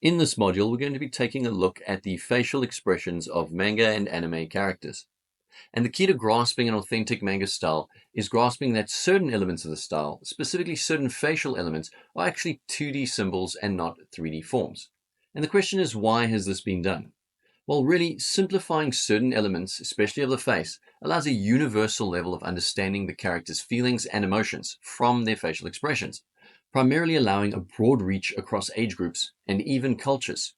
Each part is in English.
In this module, we're going to be taking a look at the facial expressions of manga and anime characters. And the key to grasping an authentic manga style is grasping that certain elements of the style, specifically certain facial elements, are actually 2D symbols and not 3D forms. And the question is, why has this been done? Well, really, simplifying certain elements, especially of the face, allows a universal level of understanding the character's feelings and emotions from their facial expressions, primarily allowing a broad reach across age groups and even cultures.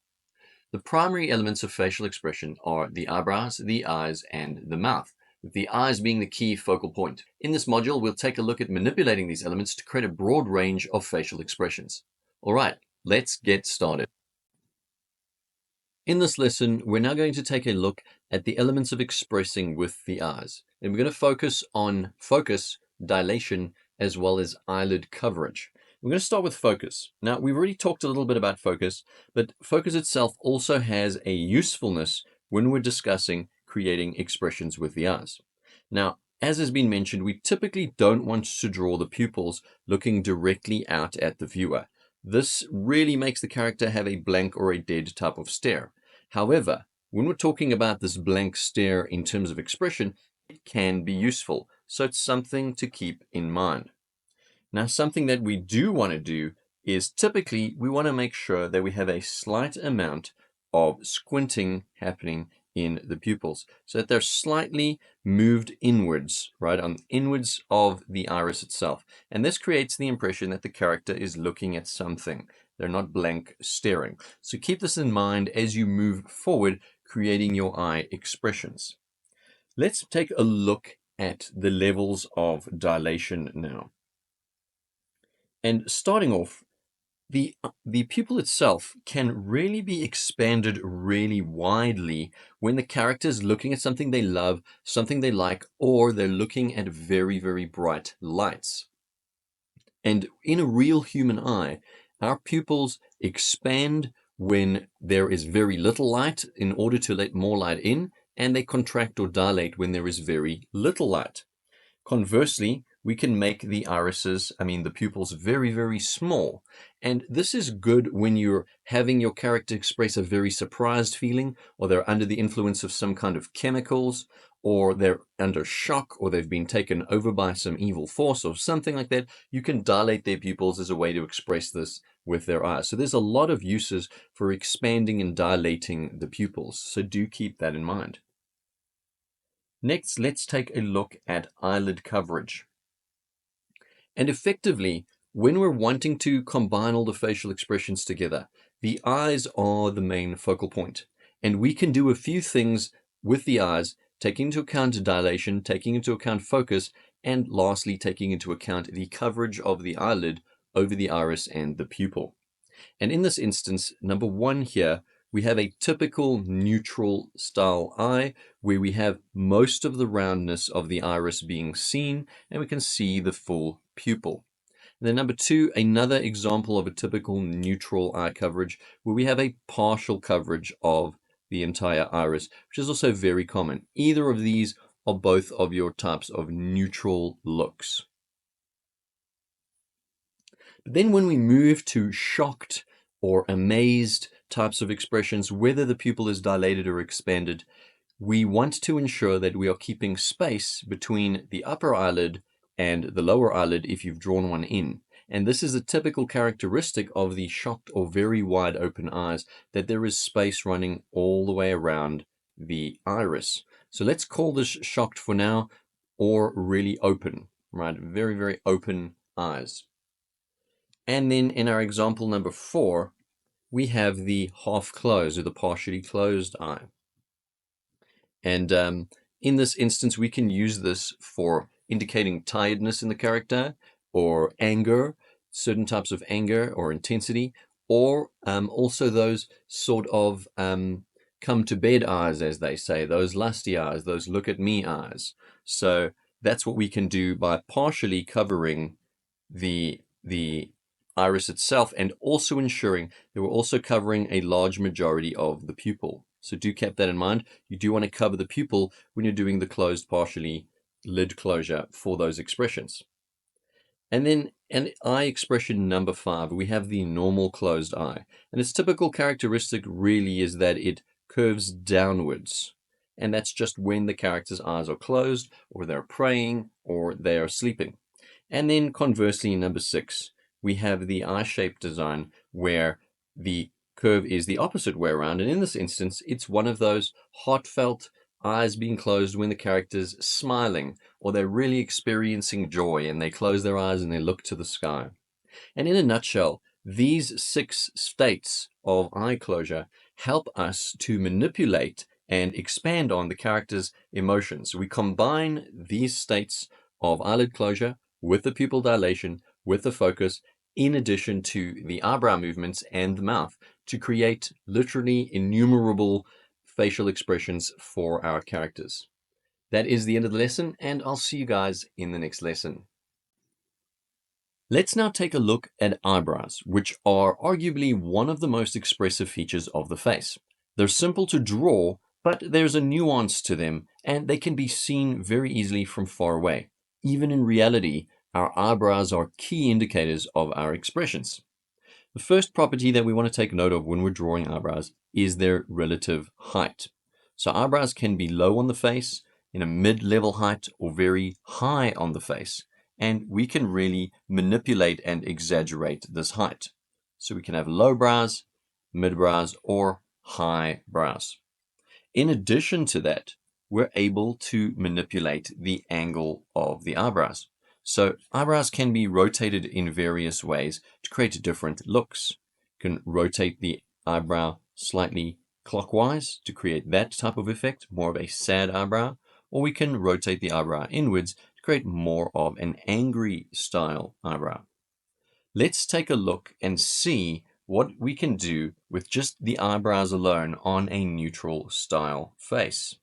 The primary elements of facial expression are the eyebrows, the eyes, and the mouth, with the eyes being the key focal point. In this module, we'll take a look at manipulating these elements to create a broad range of facial expressions. All right, let's get started. In this lesson, we're now going to take a look at the elements of expressing with the eyes. And we're going to focus on focus, dilation, as well as eyelid coverage. We're going to start with focus. Now, we've already talked a little bit about focus, but focus itself also has a usefulness when we're discussing creating expressions with the eyes. Now, as has been mentioned, we typically don't want to draw the pupils looking directly out at the viewer. This really makes the character have a blank or a dead type of stare. However, when we're talking about this blank stare in terms of expression, it can be useful. So it's something to keep in mind. Now, something that we do want to do is typically we want to make sure that we have a slight amount of squinting happening in the pupils so that they're slightly moved inwards, right, on inwards of the iris itself. And this creates the impression that the character is looking at something. They're not blank staring. So keep this in mind as you move forward, creating your eye expressions. Let's take a look at the levels of dilation now. And starting off, the pupil itself can really be expanded really widely when the character is looking at something they love, something they like, or they're looking at very, very bright lights. And in a real human eye, our pupils expand when there is very little light in order to let more light in, and they contract or dilate when there is very little light. Conversely, we can make the the pupils very, very small. And this is good when you're having your character express a very surprised feeling, or they're under the influence of some kind of chemicals, or they're under shock, or they've been taken over by some evil force or something like that. You can dilate their pupils as a way to express this with their eyes. So there's a lot of uses for expanding and dilating the pupils. So do keep that in mind. Next, let's take a look at eyelid coverage. And effectively, when we're wanting to combine all the facial expressions together, the eyes are the main focal point. And we can do a few things with the eyes, taking into account dilation, taking into account focus, and lastly, taking into account the coverage of the eyelid over the iris and the pupil. And in this instance, number one here, we have a typical neutral style eye where we have most of the roundness of the iris being seen, and we can see the full pupil. And then number two, another example of a typical neutral eye coverage where we have a partial coverage of the entire iris, which is also very common. Either of these are both of your types of neutral looks. But then when we move to shocked or amazed types of expressions, whether the pupil is dilated or expanded, we want to ensure that we are keeping space between the upper eyelid and the lower eyelid if you've drawn one in. And this is a typical characteristic of the shocked or very wide open eyes, that there is space running all the way around the iris. So let's call this shocked for now, or really open, right? Very, very open eyes. And then in our example number 4, we have the half closed or the partially closed eye. And in this instance, we can use this for indicating tiredness in the character or anger, certain types of anger or intensity, or also those sort of come to bed eyes, as they say, those lusty eyes, those look at me eyes. So that's what we can do by partially covering the iris itself, and also ensuring that we're also covering a large majority of the pupil. So do keep that in mind. You do want to cover the pupil when you're doing the closed partially lid closure for those expressions. And then an eye expression number 5, we have the normal closed eye. And its typical characteristic really is that it curves downwards. And that's just when the character's eyes are closed, or they're praying, or they are sleeping. And then conversely, number 6, we have the eye shape design where the curve is the opposite way around. And in this instance, it's one of those heartfelt eyes being closed when the character's smiling or they're really experiencing joy and they close their eyes and they look to the sky. And in a nutshell, these 6 states of eye closure help us to manipulate and expand on the character's emotions. We combine these states of eyelid closure with the pupil dilation, with the focus, in addition to the eyebrow movements and the mouth to create literally innumerable facial expressions for our characters. That is the end of the lesson, and I'll see you guys in the next lesson. Let's now take a look at eyebrows, which are arguably one of the most expressive features of the face. They're simple to draw, but there's a nuance to them, and they can be seen very easily from far away. Even in reality, our eyebrows are key indicators of our expressions. The first property that we want to take note of when we're drawing eyebrows is their relative height. So eyebrows can be low on the face, in a mid-level height, or very high on the face. And we can really manipulate and exaggerate this height. So we can have low brows, mid brows, or high brows. In addition to that, we're able to manipulate the angle of the eyebrows. So eyebrows can be rotated in various ways to create different looks. You can rotate the eyebrow slightly clockwise to create that type of effect, more of a sad eyebrow, or we can rotate the eyebrow inwards to create more of an angry style eyebrow. Let's take a look and see what we can do with just the eyebrows alone on a neutral style face.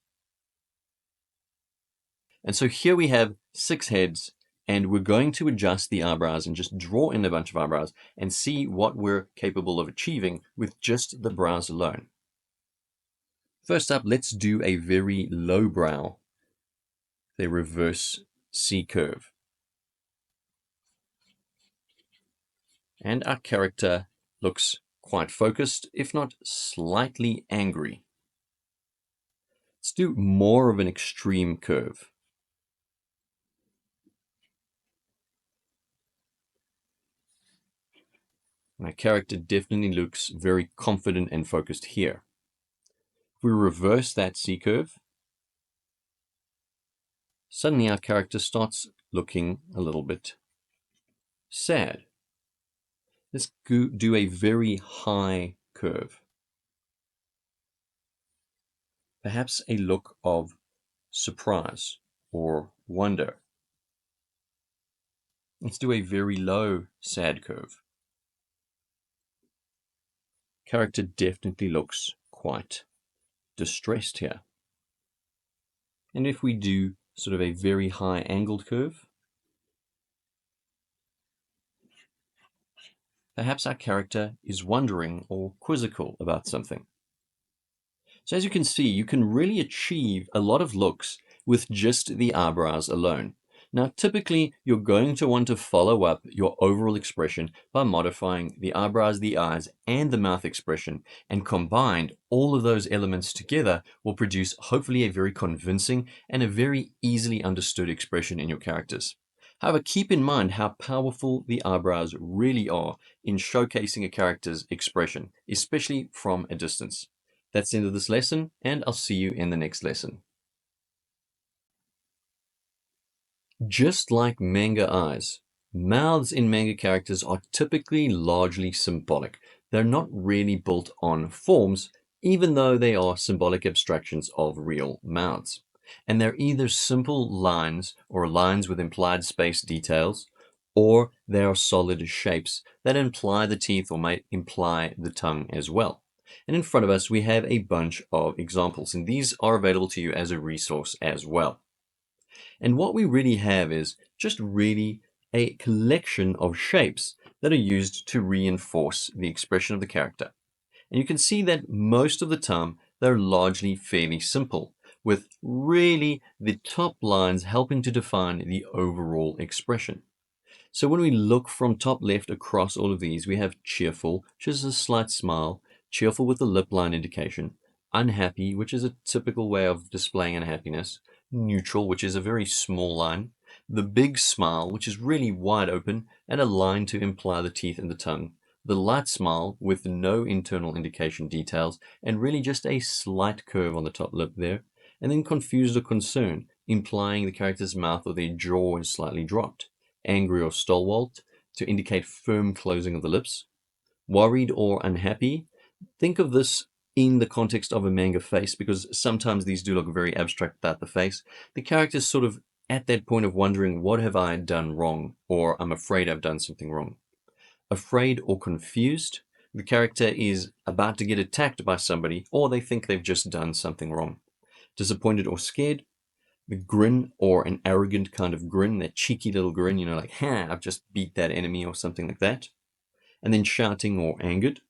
And so here we have 6 heads, and we're going to adjust the eyebrows and just draw in a bunch of eyebrows and see what we're capable of achieving with just the brows alone. First up, let's do a very low brow, the reverse C curve. And our character looks quite focused, if not slightly angry. Let's do more of an extreme curve. My character definitely looks very confident and focused here. If we reverse that C curve, suddenly our character starts looking a little bit sad. Let's do a very high curve. Perhaps a look of surprise or wonder. Let's do a very low sad curve. Character definitely looks quite distressed here. And if we do sort of a very high angled curve, perhaps our character is wondering or quizzical about something. So as you can see, you can really achieve a lot of looks with just the eyebrows alone. Now, typically, you're going to want to follow up your overall expression by modifying the eyebrows, the eyes, and the mouth expression, and combined, all of those elements together will produce hopefully a very convincing and a very easily understood expression in your characters. However, keep in mind how powerful the eyebrows really are in showcasing a character's expression, especially from a distance. That's the end of this lesson, and I'll see you in the next lesson. Just like manga eyes, mouths in manga characters are typically largely symbolic. They're not really built on forms, even though they are symbolic abstractions of real mouths. And they're either simple lines or lines with implied space details, or they are solid shapes that imply the teeth or might imply the tongue as well. And in front of us, we have a bunch of examples, and these are available to you as a resource as well. And what we really have is just really a collection of shapes that are used to reinforce the expression of the character. And you can see that most of the time, they're largely fairly simple, with really the top lines helping to define the overall expression. So when we look from top left across all of these, we have cheerful, which is a slight smile, cheerful with the lip line indication, unhappy, which is a typical way of displaying unhappiness, neutral, which is a very small line, the big smile, which is really wide open, and a line to imply the teeth and the tongue, the light smile with no internal indication details, and really just a slight curve on the top lip there, and then confused or concerned, implying the character's mouth or their jaw is slightly dropped, angry or stalwart to indicate firm closing of the lips, worried or unhappy. Think of this in the context of a manga face, because sometimes these do look very abstract without the face. The character's sort of at that point of wondering, what have I done wrong? Or I'm afraid I've done something wrong. Afraid or confused. The character is about to get attacked by somebody, or they think they've just done something wrong. Disappointed or scared. The grin, or an arrogant kind of grin, that cheeky little grin, like, ha, I've just beat that enemy or something like that. And then shouting or angered.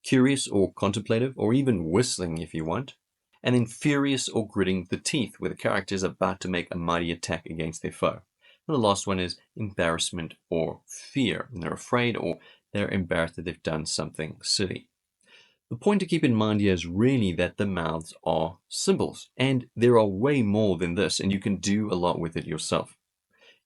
Curious or contemplative, or even whistling if you want. And then furious or gritting the teeth, where the character is about to make a mighty attack against their foe. And the last one is embarrassment or fear. And they're afraid or they're embarrassed that they've done something silly. The point to keep in mind here is really that the mouths are symbols, and there are way more than this, and you can do a lot with it yourself.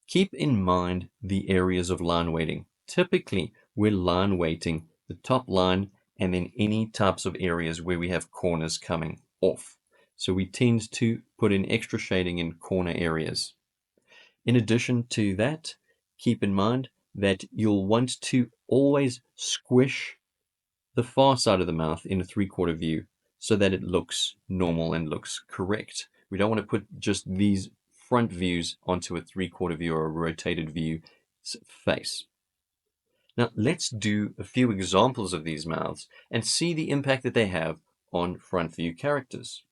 Keep in mind the areas of line weighting. Typically, we're line weighting the top line and then any types of areas where we have corners coming off. So we tend to put in extra shading in corner areas. In addition to that, keep in mind that you'll want to always squish the far side of the mouth in a 3/4 view so that it looks normal and looks correct. We don't want to put just these front views onto a 3/4 view or a rotated view face. Now let's do a few examples of these mouths and see the impact that they have on front view characters.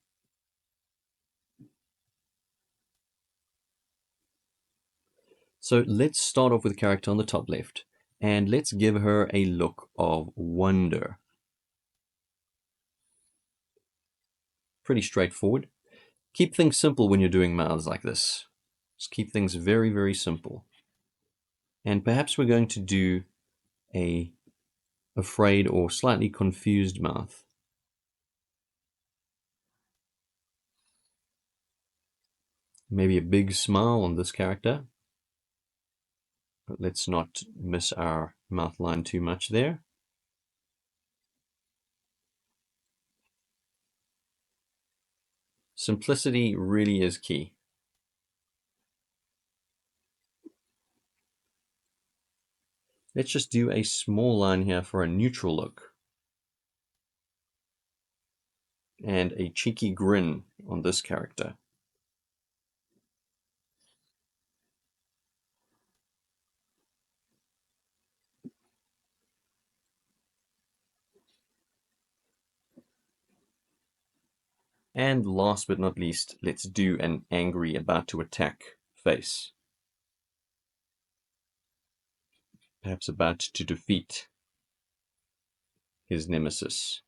So let's start off with the character on the top left, and let's give her a look of wonder. Pretty straightforward. Keep things simple when you're doing mouths like this. Just keep things very, very simple. And perhaps we're going to do a afraid or slightly confused mouth. Maybe a big smile on this character. But let's not miss our mouth line too much there. Simplicity really is key. Let's just do a small line here for a neutral look. And a cheeky grin on this character. And last but not least, let's do an angry, about to attack face. Perhaps about to defeat his nemesis.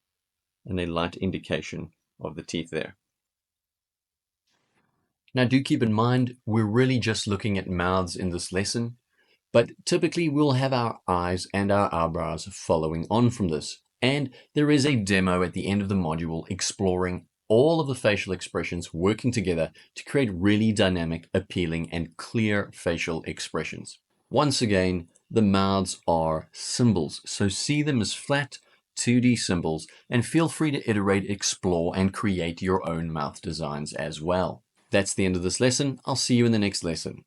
And a light indication of the teeth there. Now do keep in mind, we're really just looking at mouths in this lesson, but typically we'll have our eyes and our eyebrows following on from this. And there is a demo at the end of the module exploring all of the facial expressions working together to create really dynamic, appealing, and clear facial expressions. Once again, the mouths are symbols, so see them as flat 2D symbols, and feel free to iterate, explore, and create your own mouth designs as well. That's the end of this lesson. I'll see you in the next lesson.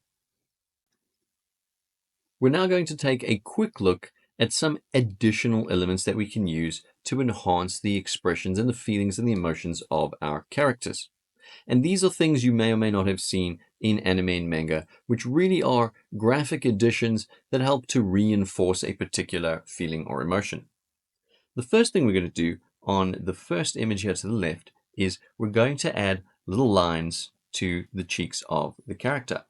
We're now going to take a quick look at some additional elements that we can use to enhance the expressions and the feelings and the emotions of our characters. And these are things you may or may not have seen in anime and manga, which really are graphic additions that help to reinforce a particular feeling or emotion. The first thing we're going to do on the first image here to the left is we're going to add little lines to the cheeks of the character.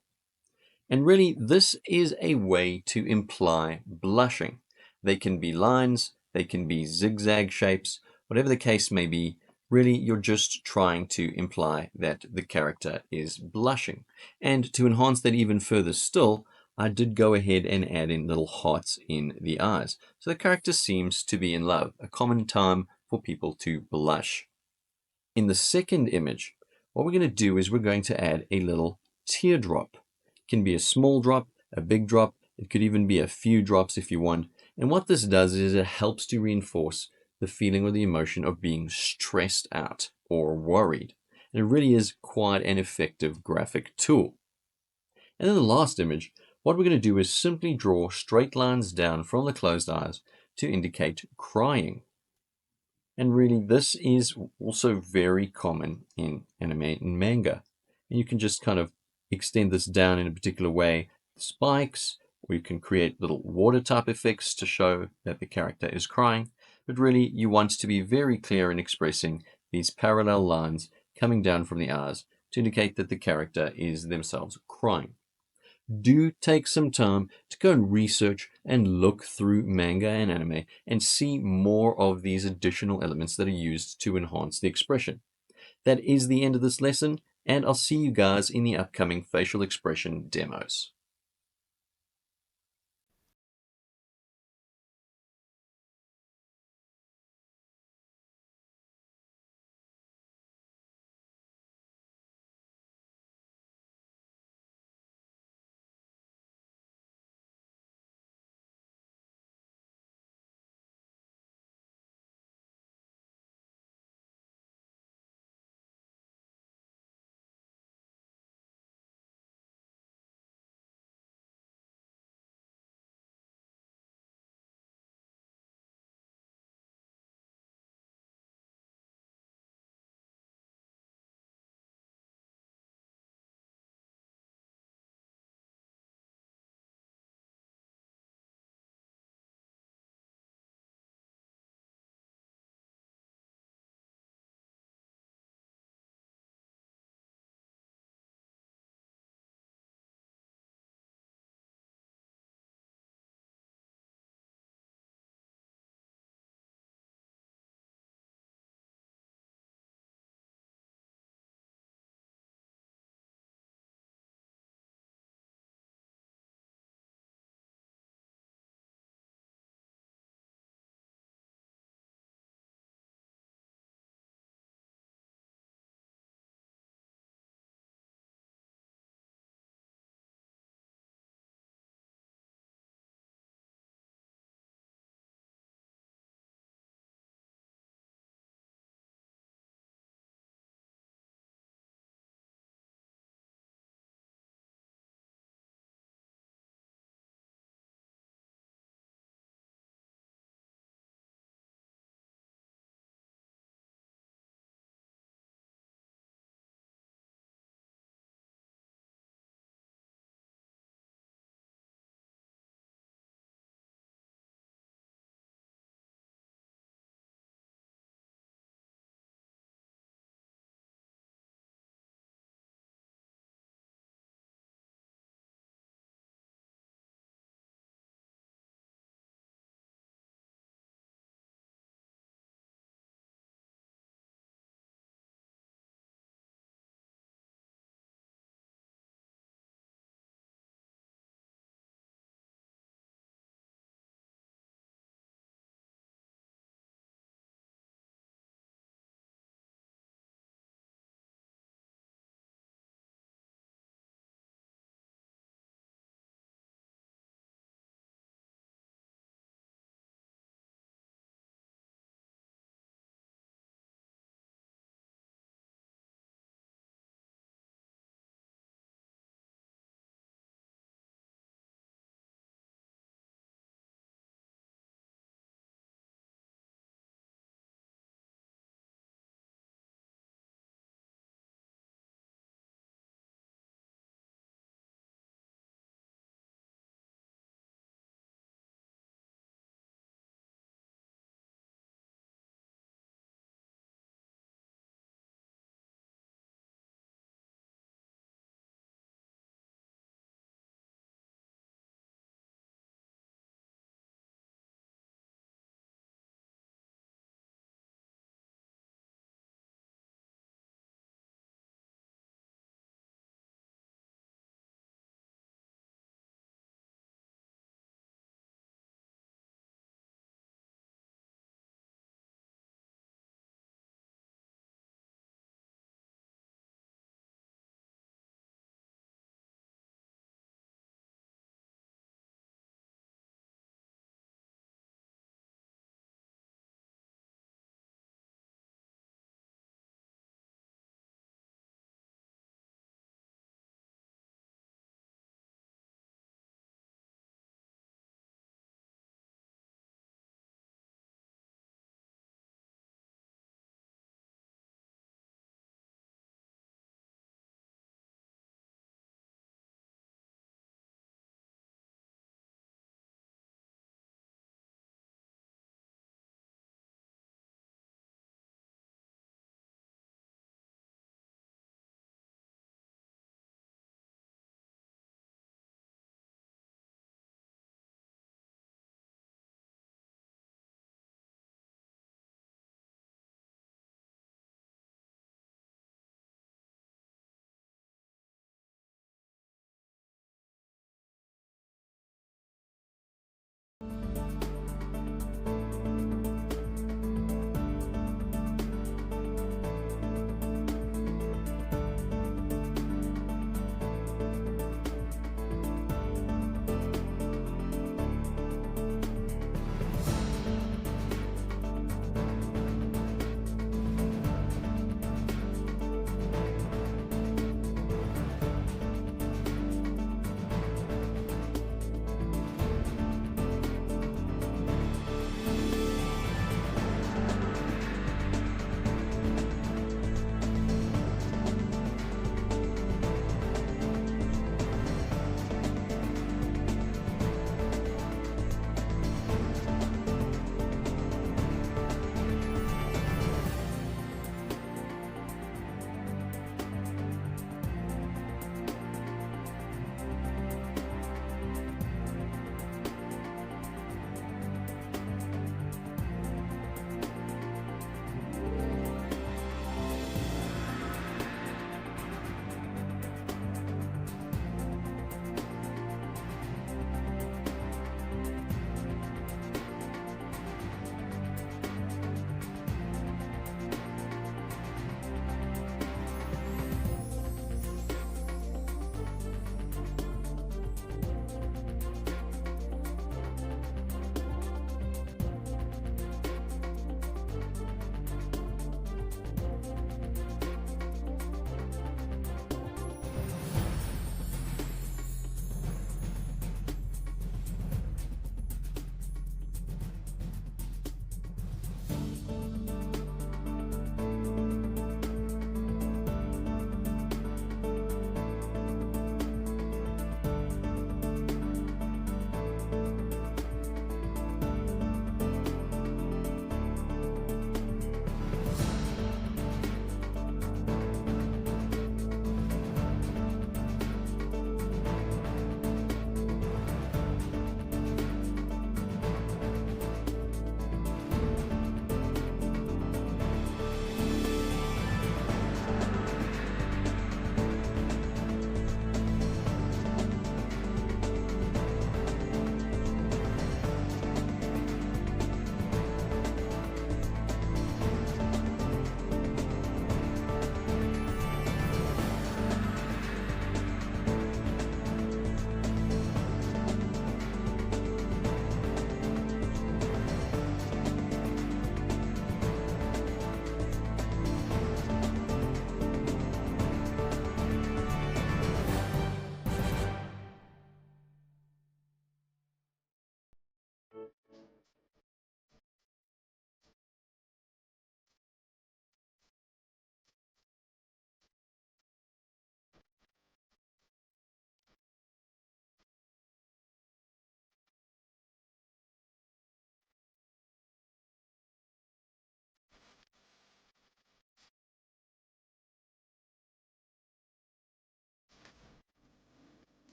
And really, this is a way to imply blushing. They can be lines, they can be zigzag shapes, whatever the case may be. Really, you're just trying to imply that the character is blushing. And to enhance that even further still, I did go ahead and add in little hearts in the eyes. So the character seems to be in love, a common time for people to blush. In the second image, what we're going to do is we're going to add a little teardrop. It can be a small drop, a big drop, it could even be a few drops if you want. And what this does is it helps to reinforce the feeling or the emotion of being stressed out or worried. And it really is quite an effective graphic tool. And in the last image, what we're going to do is simply draw straight lines down from the closed eyes to indicate crying. And really, this is also very common in anime and manga. And you can just kind of extend this down in a particular way, spikes, or you can create little water type effects to show that the character is crying. But really, you want to be very clear in expressing these parallel lines coming down from the eyes to indicate that the character is themselves crying. Do take some time to go and research and look through manga and anime and see more of these additional elements that are used to enhance the expression. That is the end of this lesson, and I'll see you guys in the upcoming facial expression demos.